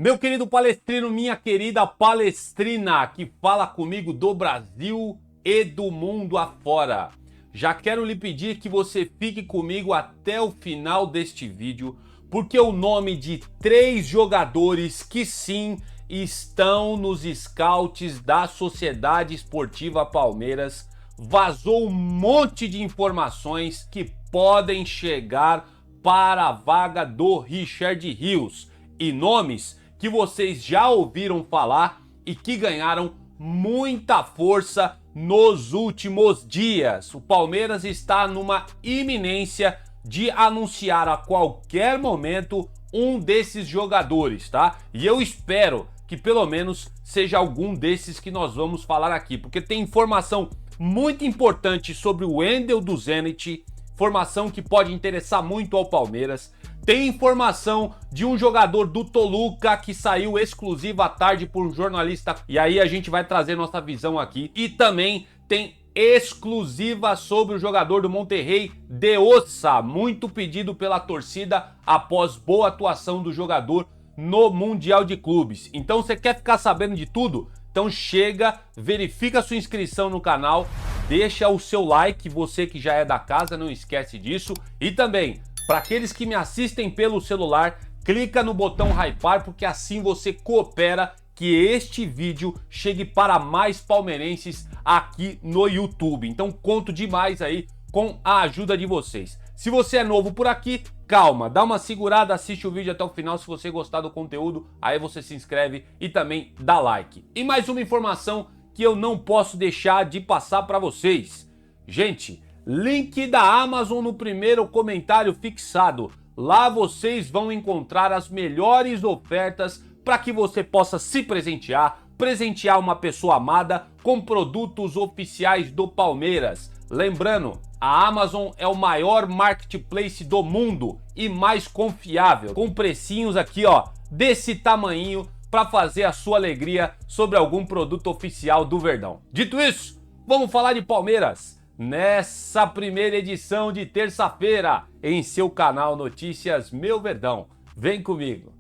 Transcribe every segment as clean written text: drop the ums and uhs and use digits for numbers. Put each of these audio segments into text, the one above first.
Meu querido palestrino, minha querida palestrina, que fala comigo do Brasil e do mundo afora. Já quero lhe pedir que você fique comigo até o final deste vídeo, porque o nome de 3 jogadores que sim estão nos scouts da Sociedade Esportiva Palmeiras vazou um monte de informações que podem chegar para a vaga do Richard Rios e nomes que vocês já ouviram falar e que ganharam muita força nos últimos dias. O Palmeiras está numa iminência de anunciar a qualquer momento um desses jogadores, tá? E eu espero que pelo menos seja algum desses que nós vamos falar aqui, porque tem informação muito importante sobre o Wendel do Zenit, informação que pode interessar muito ao Palmeiras. Tem informação de um jogador do Toluca que saiu exclusivo à tarde por um jornalista. E aí a gente vai trazer nossa visão aqui. E também tem exclusiva sobre o jogador do Monterrey, De Ossa, muito pedido pela torcida após boa atuação do jogador no Mundial de Clubes. Então você quer ficar sabendo de tudo? Então chega, verifica sua inscrição no canal, deixa o seu like, você que já é da casa, não esquece disso. E também, para aqueles que me assistem pelo celular, clica no botão hypar, porque assim você coopera que este vídeo chegue para mais palmeirenses aqui no YouTube. Então conto demais aí com a ajuda de vocês. Se você é novo por aqui, calma, dá uma segurada, assiste o vídeo até o final. Se você gostar do conteúdo, aí você se inscreve e também dá like. E mais uma informação que eu não posso deixar de passar para vocês. Gente, link da Amazon no primeiro comentário fixado. Lá vocês vão encontrar as melhores ofertas para que você possa se presentear uma pessoa amada com produtos oficiais do Palmeiras. Lembrando, a Amazon é o maior marketplace do mundo e mais confiável, com precinhos aqui, ó, desse tamanhinho para fazer a sua alegria sobre algum produto oficial do Verdão. Dito isso, vamos falar de Palmeiras nessa primeira edição de terça-feira em seu canal Notícias Meu Verdão. Vem comigo.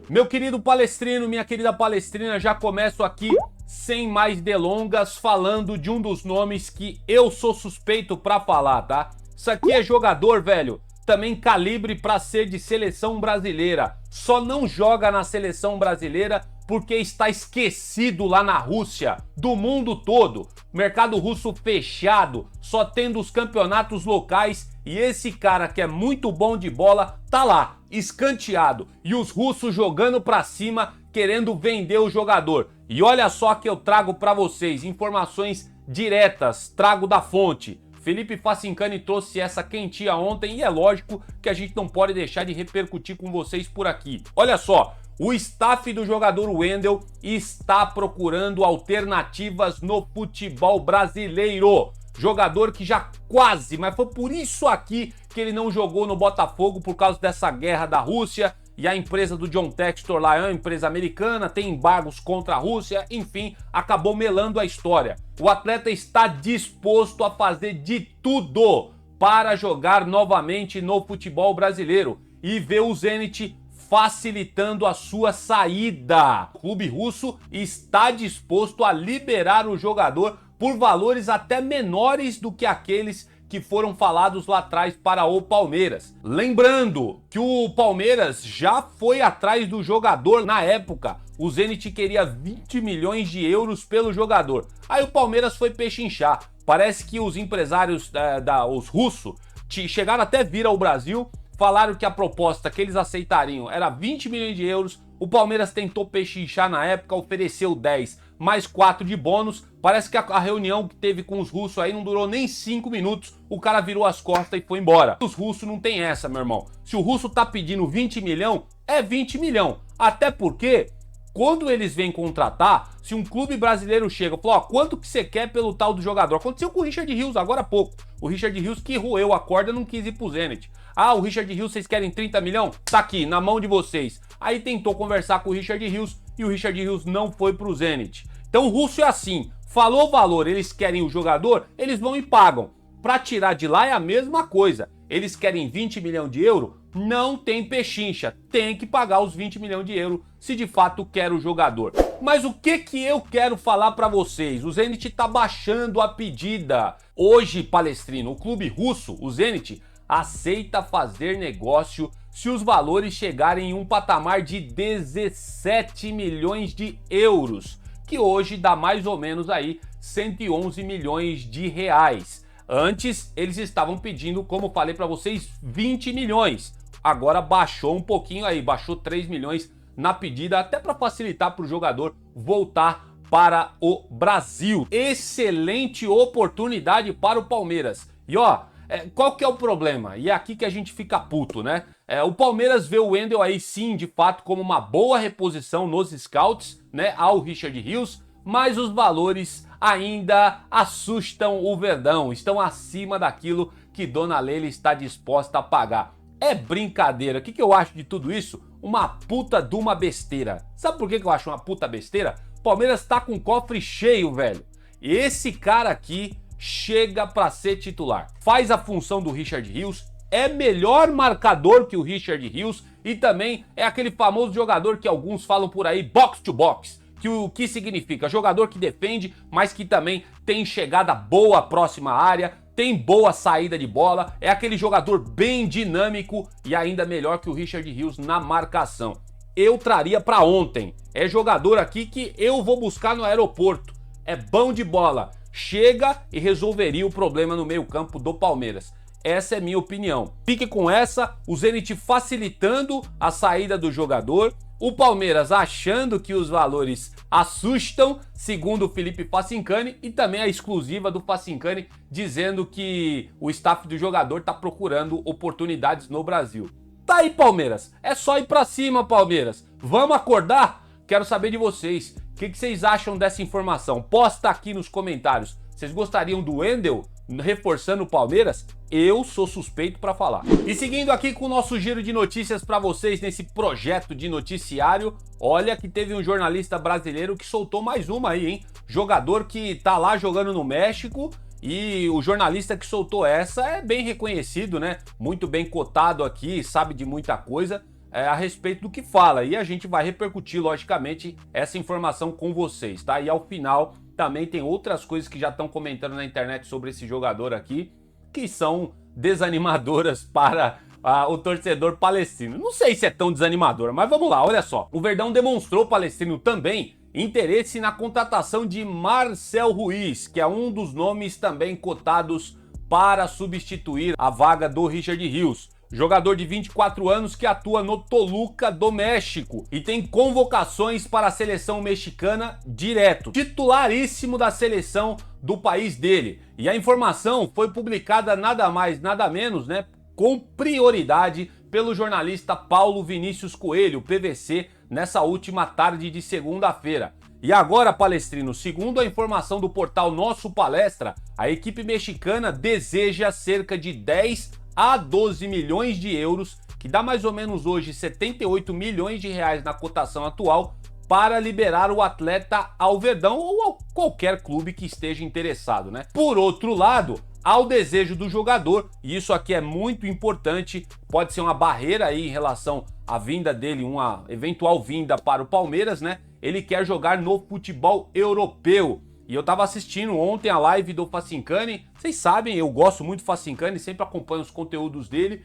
Meu querido palestrino, minha querida palestrina, já começo aqui sem mais delongas falando de um dos nomes que eu sou suspeito pra falar, tá? Isso aqui é jogador, velho, também calibre pra ser de seleção brasileira. Só não joga na seleção brasileira porque está esquecido lá na Rússia, do mundo todo. Mercado russo fechado, só tendo os campeonatos locais, e esse cara que é muito bom de bola tá lá, escanteado, e os russos jogando pra cima, querendo vender o jogador. E olha só que eu trago pra vocês informações diretas, trago da fonte. Felipe Facincani trouxe essa quentia ontem e é lógico que a gente não pode deixar de repercutir com vocês por aqui. Olha só, o staff do jogador Wendel está procurando alternativas no futebol brasileiro. Jogador que já quase, mas foi por isso aqui que ele não jogou no Botafogo, por causa dessa guerra da Rússia. E a empresa do John Textor lá é uma empresa americana, tem embargos contra a Rússia, enfim, acabou melando a história. O atleta está disposto a fazer de tudo para jogar novamente no futebol brasileiro e ver o Zenit facilitando a sua saída. O clube russo está disposto a liberar o jogador por valores até menores do que aqueles que foram falados lá atrás para o Palmeiras. Lembrando que o Palmeiras já foi atrás do jogador na época. O Zenit queria 20 milhões de euros pelo jogador. Aí o Palmeiras foi pechinchar. Parece que os empresários, os russos, chegaram até vir ao Brasil, falaram que a proposta que eles aceitariam era 20 milhões de euros. O Palmeiras tentou pechinchar na época, ofereceu 10, mais 4 de bônus. Parece que a reunião que teve com os russos aí não durou nem 5 minutos. O cara virou as costas e foi embora. Os russos não tem essa, meu irmão. Se o russo tá pedindo 20 milhão, é 20 milhão. Até porque, quando eles vêm contratar, se um clube brasileiro chega e fala, ó, quanto que você quer pelo tal do jogador? Aconteceu com o Richard Rios agora há pouco. O Richard Rios que roeu a corda, não quis ir pro Zenit. Ah, o Richard Rios, vocês querem 30 milhão? Tá aqui, na mão de vocês. Aí tentou conversar com o Richard Rios e o Richard Rios não foi pro Zenit. Então o russo é assim, falou o valor, eles querem o jogador, eles vão e pagam. Pra tirar de lá é a mesma coisa. Eles querem 20 milhões de euros, não tem pechincha, tem que pagar os 20 milhões de euros se de fato quer o jogador. Mas o que eu quero falar para vocês? O Zenit tá baixando a pedida. Hoje, Palestrino, o clube russo, o Zenit, aceita fazer negócio se os valores chegarem em um patamar de 17 milhões de euros, que hoje dá mais ou menos aí 111 milhões de reais. Antes, eles estavam pedindo, como falei para vocês, 20 milhões. Agora baixou um pouquinho aí, baixou 3 milhões na pedida, até para facilitar para o jogador voltar para o Brasil. Excelente oportunidade para o Palmeiras. E ó, qual que é o problema? E é aqui que a gente fica puto, né? O Palmeiras vê o Wendel aí sim, de fato, como uma boa reposição nos scouts, né, ao Richard Rios, mas os valores ainda assustam o Verdão, estão acima daquilo que Dona Leila está disposta a pagar. É brincadeira. O que eu acho de tudo isso? Uma puta de uma besteira. Sabe por que eu acho uma puta besteira? Palmeiras tá com o cofre cheio, velho. E esse cara aqui chega para ser titular. Faz a função do Richard Rios, é melhor marcador que o Richard Rios e também é aquele famoso jogador que alguns falam por aí, box to box. Que o que significa? Jogador que defende, mas que também tem chegada boa próxima à área, tem boa saída de bola, é aquele jogador bem dinâmico e ainda melhor que o Richard Rios na marcação. Eu traria para ontem. É jogador aqui que eu vou buscar no aeroporto. É bom de bola. Chega e resolveria o problema no meio-campo do Palmeiras. Essa é minha opinião. Fique com essa, o Zenit facilitando a saída do jogador, o Palmeiras achando que os valores assustam, segundo o Felipe Facincani, e também a exclusiva do Facincani dizendo que o staff do jogador está procurando oportunidades no Brasil. Tá aí, Palmeiras. É só ir pra cima, Palmeiras. Vamos acordar? Quero saber de vocês. O que vocês acham dessa informação? Posta aqui nos comentários. Vocês gostariam do Wendel reforçando o Palmeiras? Eu sou suspeito para falar. E seguindo aqui com o nosso giro de notícias para vocês nesse projeto de noticiário, olha que teve um jornalista brasileiro que soltou mais uma aí, hein? Jogador que tá lá jogando no México e o jornalista que soltou essa é bem reconhecido, né? Muito bem cotado aqui, sabe de muita coisa a respeito do que fala. E a gente vai repercutir, logicamente, essa informação com vocês, tá? E ao final também tem outras coisas que já estão comentando na internet sobre esse jogador aqui, que são desanimadoras para o torcedor palestrino. Não sei se é tão desanimador, mas vamos lá, olha só. O Verdão demonstrou palestrino também interesse na contratação de Marcel Ruiz, que é um dos nomes também cotados para substituir a vaga do Richard Rios. Jogador de 24 anos que atua no Toluca do México e tem convocações para a seleção mexicana direto. Titularíssimo da seleção do país dele. E a informação foi publicada nada mais, nada menos, né, com prioridade pelo jornalista Paulo Vinícius Coelho, PVC, nessa última tarde de segunda-feira. E agora, Palestrino, segundo a informação do portal Nosso Palestra, a equipe mexicana deseja cerca de 10 a 12 milhões de euros, que dá mais ou menos hoje 78 milhões de reais na cotação atual, para liberar o atleta ao Verdão ou a qualquer clube que esteja interessado, né? Por outro lado, há o desejo do jogador, e isso aqui é muito importante, pode ser uma barreira aí em relação à vinda dele, uma eventual vinda para o Palmeiras, né? Ele quer jogar no futebol europeu. E eu tava assistindo ontem a live do Facincani. Vocês sabem, eu gosto muito do Facincani, sempre acompanho os conteúdos dele.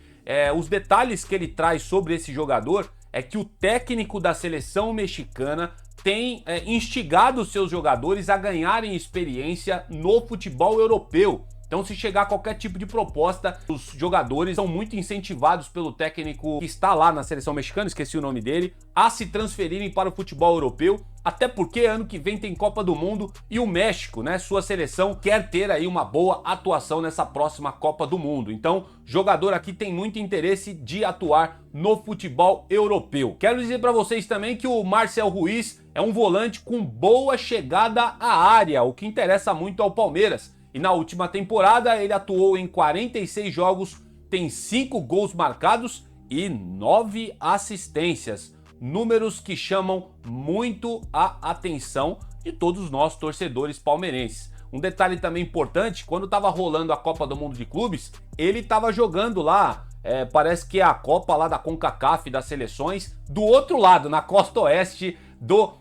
Os detalhes que ele traz sobre esse jogador é que o técnico da seleção mexicana tem instigado os seus jogadores a ganharem experiência no futebol europeu. Então, se chegar qualquer tipo de proposta, os jogadores são muito incentivados pelo técnico que está lá na seleção mexicana, esqueci o nome dele, a se transferirem para o futebol europeu, até porque ano que vem tem Copa do Mundo e o México, né, sua seleção quer ter aí uma boa atuação nessa próxima Copa do Mundo. Então, jogador aqui tem muito interesse de atuar no futebol europeu. Quero dizer para vocês também que o Marcel Ruiz é um volante com boa chegada à área, o que interessa muito ao Palmeiras. E na última temporada ele atuou em 46 jogos, tem 5 gols marcados e 9 assistências. Números que chamam muito a atenção de todos nós torcedores palmeirenses. Um detalhe também importante, quando estava rolando a Copa do Mundo de Clubes, ele estava jogando lá parece que é a Copa lá da CONCACAF das seleções, do outro lado, na costa oeste do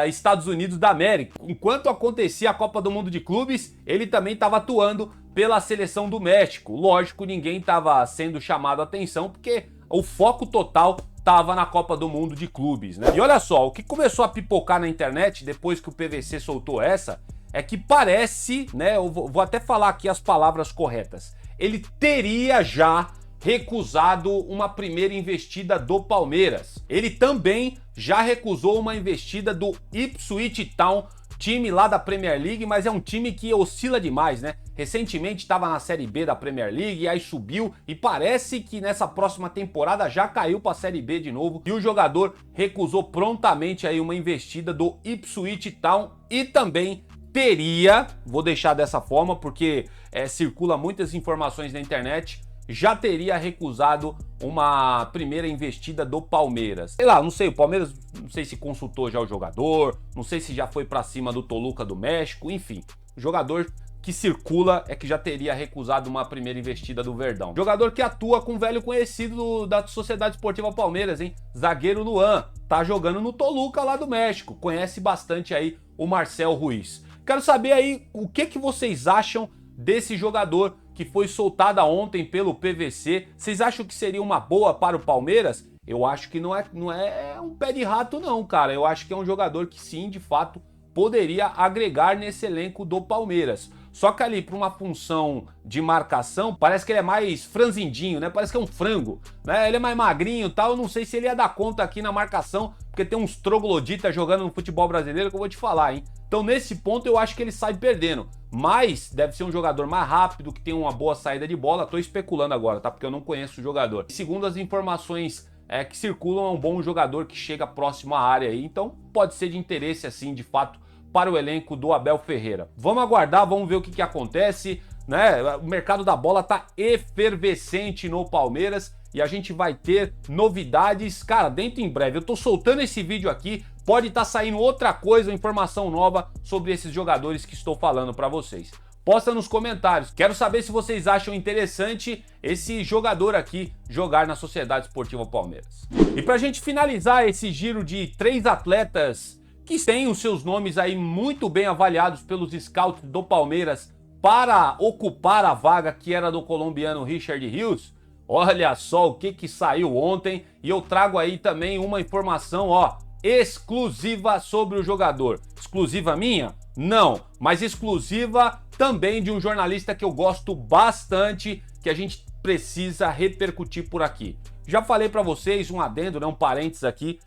Estados Unidos da América. Enquanto acontecia a Copa do Mundo de Clubes, ele também estava atuando pela seleção do México. Lógico, ninguém estava sendo chamado a atenção, porque o foco total estava na Copa do Mundo de Clubes, né? E olha só, o que começou a pipocar na internet depois que o PVC soltou essa, é que parece, né, eu vou até falar aqui as palavras corretas, ele teria já recusado uma primeira investida do Palmeiras. Ele também já recusou uma investida do Ipswich Town, time lá da Premier League, mas é um time que oscila demais, né? Recentemente estava na Série B da Premier League, aí subiu e parece que nessa próxima temporada já caiu para a Série B de novo. E o jogador recusou prontamente aí uma investida do Ipswich Town e também teria, vou deixar dessa forma porque circula muitas informações na internet, já teria recusado uma primeira investida do Palmeiras. Sei lá, não sei, o Palmeiras não sei se consultou já o jogador, não sei se já foi pra cima do Toluca do México, enfim. O jogador que circula é que já teria recusado uma primeira investida do Verdão. Jogador que atua com um velho conhecido da Sociedade Esportiva Palmeiras, hein? Zagueiro Luan, tá jogando no Toluca lá do México, conhece bastante aí o Marcel Ruiz. Quero saber aí o que vocês acham desse jogador que foi soltada ontem pelo PVC. Vocês acham que seria uma boa para o Palmeiras? Eu acho que não é um pé de rato não, cara. Eu acho que é um jogador que sim, de fato, poderia agregar nesse elenco do Palmeiras. Só que ali, para uma função de marcação, parece que ele é mais franzindinho, né? Parece que é um frango, né? Ele é mais magrinho e tal. Eu não sei se ele ia dar conta aqui na marcação, porque tem uns trogloditas jogando no futebol brasileiro que eu vou te falar, hein? Então, nesse ponto, eu acho que ele sai perdendo. Mas deve ser um jogador mais rápido, que tem uma boa saída de bola. Tô especulando agora, tá? Porque eu não conheço o jogador. Segundo as informações que circulam, é um bom jogador que chega próximo à área aí. Então, pode ser de interesse, assim, de fato, para o elenco do Abel Ferreira. Vamos aguardar, vamos ver o que acontece, né? O mercado da bola tá efervescente no Palmeiras e a gente vai ter novidades, cara, dentro em breve. Eu tô soltando esse vídeo aqui, pode estar saindo outra coisa, informação nova sobre esses jogadores que estou falando para vocês. Posta nos comentários. Quero saber se vocês acham interessante esse jogador aqui jogar na Sociedade Esportiva Palmeiras. E pra gente finalizar esse giro de 3 atletas que têm os seus nomes aí muito bem avaliados pelos scouts do Palmeiras para ocupar a vaga que era do colombiano Richard Rios. Olha só o que saiu ontem e eu trago aí também uma informação, ó, exclusiva sobre o jogador. Exclusiva minha? Não, mas exclusiva também de um jornalista que eu gosto bastante, que a gente precisa repercutir por aqui. Já falei para vocês, um adendo, né, um parênteses aqui,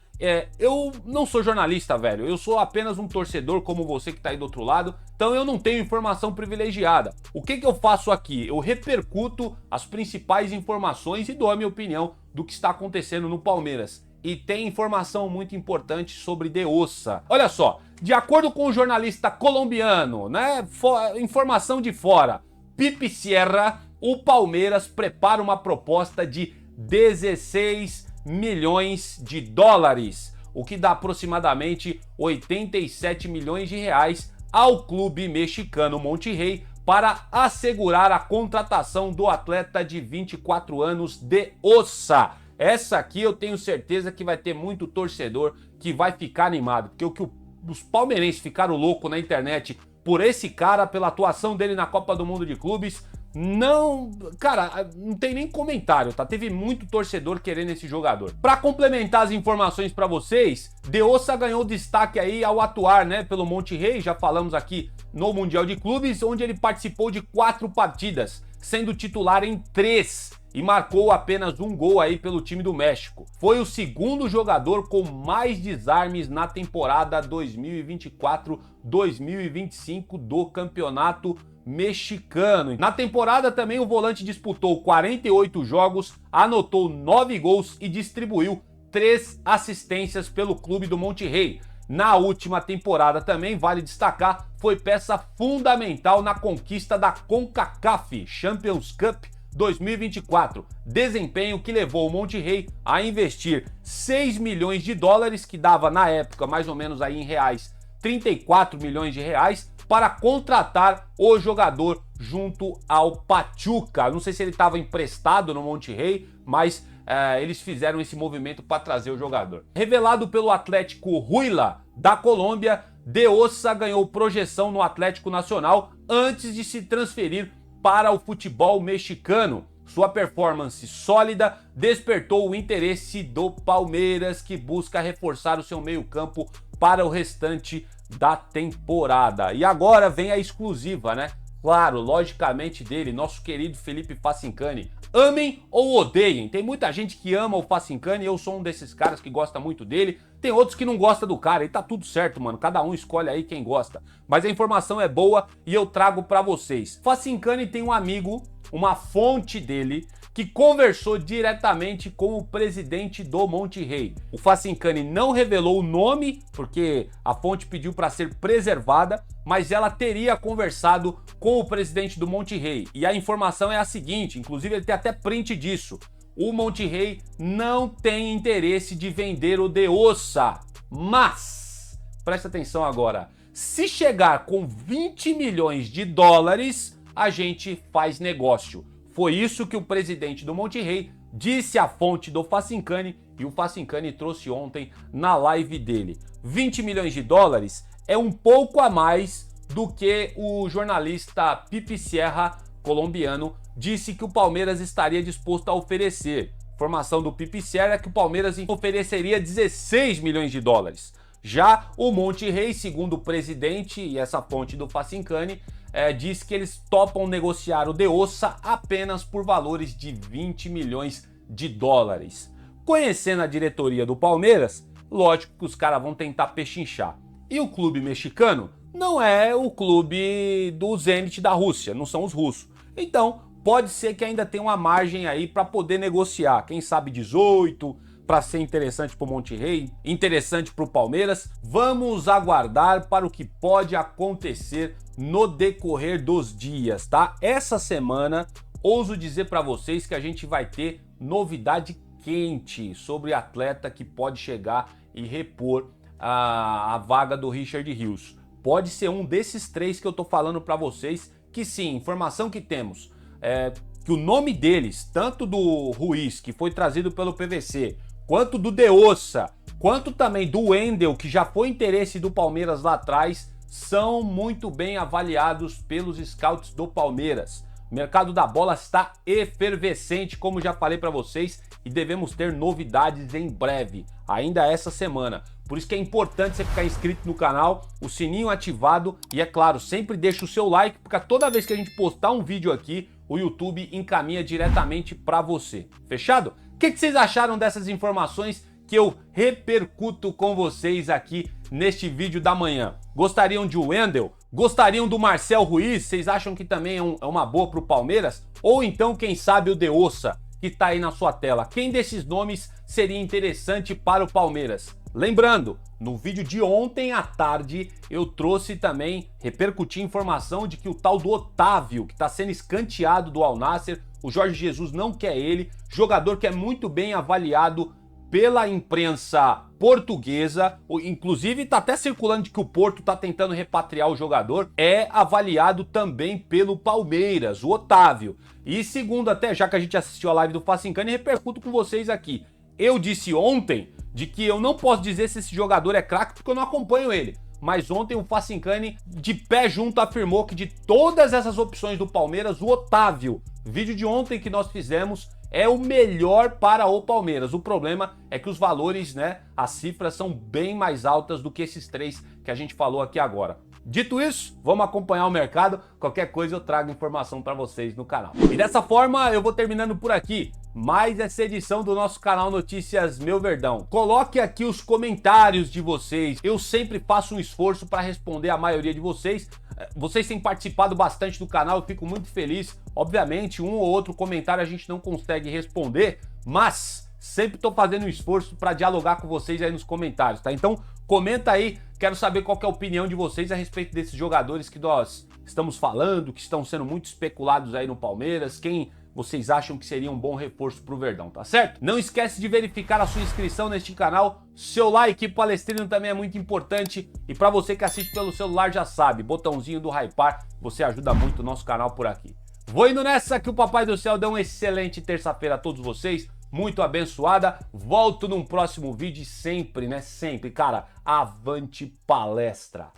eu não sou jornalista, velho, eu sou apenas um torcedor como você que tá aí do outro lado, então eu não tenho informação privilegiada. O que eu faço aqui? Eu repercuto as principais informações e dou a minha opinião do que está acontecendo no Palmeiras. E tem informação muito importante sobre De Ossa. Olha só, de acordo com o jornalista colombiano, né, informação de fora, Pipi Sierra, o Palmeiras prepara uma proposta de 16 milhões de dólares, o que dá aproximadamente 87 milhões de reais ao clube mexicano Monterrey para assegurar a contratação do atleta de 24 anos De Ossa. Essa aqui eu tenho certeza que vai ter muito torcedor que vai ficar animado, porque o que os palmeirenses ficaram loucos na internet por esse cara, pela atuação dele na Copa do Mundo de Clubes, não, cara, não tem nem comentário, tá? Teve muito torcedor querendo esse jogador. Para complementar as informações para vocês, De Ossa ganhou destaque aí ao atuar, né, pelo Monterrey, já falamos aqui no Mundial de Clubes, onde ele participou de 4 partidas, sendo titular em 3 e marcou apenas um gol aí pelo time do México. Foi o segundo jogador com mais desarmes na temporada 2024-2025 do Campeonato Mexicano. Na temporada também o volante disputou 48 jogos, anotou 9 gols e distribuiu 3 assistências pelo clube do Monterrey. Na última temporada também, vale destacar, foi peça fundamental na conquista da CONCACAF Champions Cup 2024, desempenho que levou o Monterrey a investir 6 milhões de dólares, que dava na época mais ou menos aí em reais 34 milhões de reais para contratar o jogador junto ao Pachuca. Não sei se ele estava emprestado no Monterrey, mas eles fizeram esse movimento para trazer o jogador. Revelado pelo Atlético Huila da Colômbia, De Ossa ganhou projeção no Atlético Nacional antes de se transferir para o futebol mexicano. Sua performance sólida despertou o interesse do Palmeiras, que busca reforçar o seu meio-campo para o restante da temporada. E agora vem a exclusiva, né? Claro, logicamente dele, nosso querido Felipe Facincani. Amem ou odeiem, tem muita gente que ama o Facincani, eu sou um desses caras que gosta muito dele, tem outros que não gostam do cara, e tá tudo certo, mano, cada um escolhe aí quem gosta. Mas a informação é boa e eu trago pra vocês. Facincani tem um amigo, uma fonte dele, que conversou diretamente com o presidente do Monterrey. O Facincani não revelou o nome, porque a fonte pediu para ser preservada, mas ela teria conversado com o presidente do Monterrey. E a informação é a seguinte, inclusive ele tem até print disso. O Monterrey não tem interesse de vender o De Ossa, mas, presta atenção agora, se chegar com 20 milhões de dólares, a gente faz negócio. Foi isso que o presidente do Monterrey disse à fonte do Facincani e o Facincani trouxe ontem na live dele. 20 milhões de dólares é um pouco a mais do que o jornalista Pipi Sierra, colombiano, disse que o Palmeiras estaria disposto a oferecer. Informação do Pipi Sierra é que o Palmeiras ofereceria 16 milhões de dólares. Já o Monterrey, segundo o presidente e essa fonte do Facincani, diz que eles topam negociar o De Ossa apenas por valores de 20 milhões de dólares. Conhecendo a diretoria do Palmeiras, lógico que os caras vão tentar pechinchar. E o clube mexicano não é o clube do Zenit da Rússia, não são os russos. Então, pode ser que ainda tenha uma margem aí para poder negociar. Quem sabe 18, para ser interessante para o Monterrey, interessante para o Palmeiras. Vamos aguardar para o que pode acontecer no decorrer dos dias, tá? Essa semana, ouso dizer para vocês que a gente vai ter novidade quente sobre atleta que pode chegar e repor a vaga do Richard Rios. Pode ser um desses três que eu tô falando para vocês, que sim, informação que temos, que o nome deles, tanto do Ruiz, que foi trazido pelo PVC, quanto do De Ossa, quanto também do Wendel, que já foi interesse do Palmeiras lá atrás, são muito bem avaliados pelos scouts do Palmeiras. O mercado da bola está efervescente, como já falei para vocês, e devemos ter novidades em breve, ainda essa semana. Por isso que é importante você ficar inscrito no canal, o sininho ativado e, é claro, sempre deixa o seu like, porque toda vez que a gente postar um vídeo aqui, o YouTube encaminha diretamente para você. Fechado? O que vocês acharam dessas informações que eu repercuto com vocês aqui neste vídeo da manhã? Gostariam de Wendel? Gostariam do Marcel Ruiz? Vocês acham que também é uma boa para o Palmeiras? Ou então, quem sabe, o De Ossa, que está aí na sua tela? Quem desses nomes seria interessante para o Palmeiras? Lembrando, no vídeo de ontem à tarde, eu trouxe também, repercuti informação de que o tal do Otávio, que está sendo escanteado do Al Nassr, o Jorge Jesus não quer ele, jogador que é muito bem avaliado pela imprensa portuguesa, inclusive está até circulando de que o Porto está tentando repatriar o jogador, é avaliado também pelo Palmeiras, o Otávio. E segundo até, já que a gente assistiu a live do Facincani, repercuto com vocês aqui. Eu disse ontem de que eu não posso dizer se esse jogador é craque porque eu não acompanho ele. Mas ontem o Facincani, de pé junto, afirmou que de todas essas opções do Palmeiras, o Otávio, vídeo de ontem que nós fizemos, é o melhor para o Palmeiras. O problema é que os valores, né, as cifras são bem mais altas do que esses três que a gente falou aqui agora. Dito isso, vamos acompanhar o mercado. Qualquer coisa eu trago informação para vocês no canal. E dessa forma eu vou terminando por aqui mais essa edição do nosso canal Notícias Meu Verdão. Coloque aqui os comentários de vocês. Eu sempre faço um esforço para responder a maioria de vocês. Vocês têm participado bastante do canal, eu fico muito feliz. Obviamente, um ou outro comentário a gente não consegue responder, mas sempre estou fazendo um esforço para dialogar com vocês aí nos comentários, tá? Então, comenta aí, quero saber qual que é a opinião de vocês a respeito desses jogadores que nós estamos falando, que estão sendo muito especulados aí no Palmeiras, quem vocês acham que seria um bom reforço pro Verdão, tá certo? Não esquece de verificar a sua inscrição neste canal, seu like palestrino também é muito importante e para você que assiste pelo celular já sabe, botãozinho do hypar, você ajuda muito o nosso canal por aqui. Vou indo nessa, que o Papai do Céu dê uma excelente terça-feira a todos vocês, muito abençoada, volto num próximo vídeo e sempre, né, sempre, cara, avante palestra!